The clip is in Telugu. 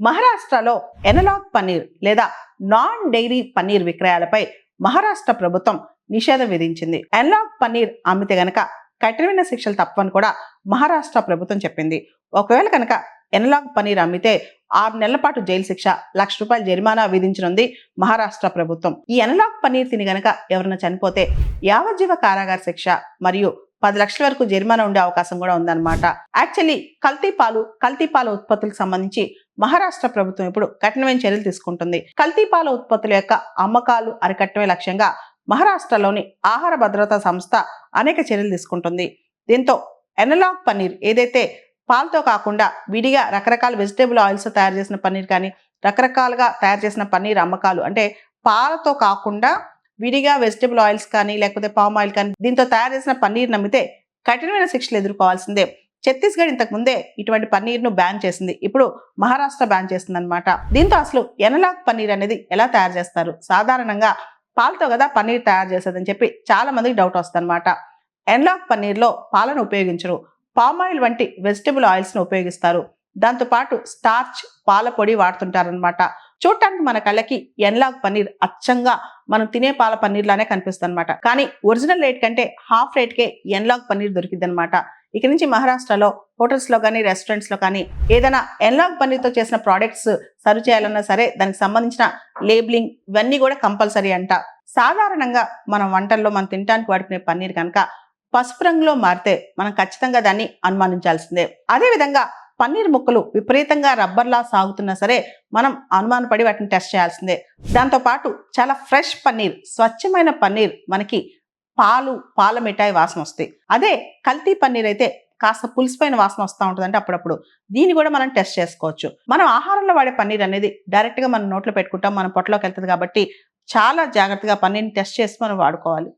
మహారాష్ట్రలో ఎనలాగ్ పన్నీర్ లేదా నాన్ డైరీ పన్నీర్ విక్రయాలపై మహారాష్ట్ర ప్రభుత్వం నిషేధం విధించింది. ఎనలాగ్ పన్నీర్ అమ్మితే గనక కఠినమైన శిక్షలు తప్పని కూడా మహారాష్ట్ర ప్రభుత్వం చెప్పింది. ఒకవేళ కనుక ఎనలాగ్ పన్నీర్ అమ్మితే 6 నెలల పాటు జైలు శిక్ష, ₹1,00,000 జరిమానా విధించనుంది మహారాష్ట్ర ప్రభుత్వం. ఈ ఎనలాగ్ పన్నీర్ తిని గనక ఎవరైనా చనిపోతే యావజ్జీవ కారాగార శిక్ష మరియు 10 లక్షల వరకు జరిమానా ఉండే అవకాశం కూడా ఉందన్నమాట. యాక్చువల్లీ కల్తీ పాల ఉత్పత్తులకు సంబంధించి మహారాష్ట్ర ప్రభుత్వం ఇప్పుడు కఠినమైన చర్యలు తీసుకుంటుంది. కల్తీ పాల ఉత్పత్తుల యొక్క అమ్మకాలు అరికట్టమే లక్ష్యంగా మహారాష్ట్రలోని ఆహార భద్రతా సంస్థ అనేక చర్యలు తీసుకుంటుంది. దీంతో ఎనలాగ్ పన్నీర్ ఏదైతే పాలతో కాకుండా విడిగా రకరకాల వెజిటేబుల్ ఆయిల్స్ తయారు చేసిన పన్నీర్ కానీ రకరకాలుగా తయారు చేసిన పన్నీర్ అమ్మకాలు, అంటే పాలతో కాకుండా విడిగా వెజిటేబుల్ ఆయిల్స్ కానీ లేకపోతే పామ్ ఆయిల్ కానీ దీంతో తయారు చేసిన పన్నీర్ నమ్మితే కఠినమైన శిక్షలు ఎదుర్కోవాల్సిందే. ఛత్తీస్గఢ్ ఇంతకు ముందే ఇటువంటి పన్నీర్ను బ్యాన్ చేసింది. ఇప్పుడు మహారాష్ట్ర బ్యాన్ చేస్తుంది అనమాట. దీంతో అసలు ఎనలాగ్ పన్నీర్ అనేది ఎలా తయారు చేస్తారు? సాధారణంగా పాలతో కదా పన్నీర్ తయారు చేసేదని చెప్పి చాలా మందికి డౌట్ వస్తుంది అనమాట. ఎనలాగ్ పన్నీర్లో పాలను ఉపయోగించరు, పామ్ ఆయిల్ వంటి వెజిటేబుల్ ఆయిల్స్ ను ఉపయోగిస్తారు. దాంతోపాటు స్టార్చ్, పాల పొడి వాడుతుంటారనమాట. చూడటానికి మన కళ్ళకి ఎనలాగ్ పన్నీర్ అచ్చంగా మనం తినే పాల పన్నీర్ లానే కనిపిస్తుంది అనమాట. కానీ ఒరిజినల్ రేట్ కంటే హాఫ్ రేట్ కే ఎనలాగ్ పన్నీర్ దొరికింది అనమాట. ఇక నుంచి మహారాష్ట్రలో హోటల్స్ లో కానీ రెస్టారెంట్స్ లో కానీ ఏదైనా ఎనలాగ్ పన్నీర్ తో చేసిన ప్రోడక్ట్స్ సర్వ్ చేయాలన్నా సరే దానికి సంబంధించిన లేబులింగ్ ఇవన్నీ కూడా కంపల్సరీ అంట. సాధారణంగా మనం వంటల్లో మనం తినడానికి వాడుకునే పన్నీర్ కనుక పసుపు రంగులో మారితే మనం ఖచ్చితంగా దాన్ని అనుమానించాల్సిందే. అదే విధంగా పన్నీర్ ముక్కలు విపరీతంగా రబ్బర్లా సాగుతున్నా సరే మనం అనుమానపడి వాటిని టెస్ట్ చేయాల్సిందే. దాంతోపాటు చాలా ఫ్రెష్ పన్నీర్, స్వచ్ఛమైన పన్నీర్ మనకి పాల మిఠాయి వాసన వస్తాయి. అదే కల్తీ పన్నీర్ అయితే కాస్త పులిసిపోయిన వాసన వస్తూ ఉంటుంది, అంటే అప్పుడప్పుడు దీన్ని కూడా మనం టెస్ట్ చేసుకోవచ్చు. మనం ఆహారంలో వాడే పన్నీర్ అనేది డైరెక్ట్ గా మనం నోట్లో పెట్టుకుంటాం, మన పొట్టలోకి వెళ్తుంది కాబట్టి చాలా జాగ్రత్తగా పన్నీర్ని టెస్ట్ చేసి మనం వాడుకోవాలి.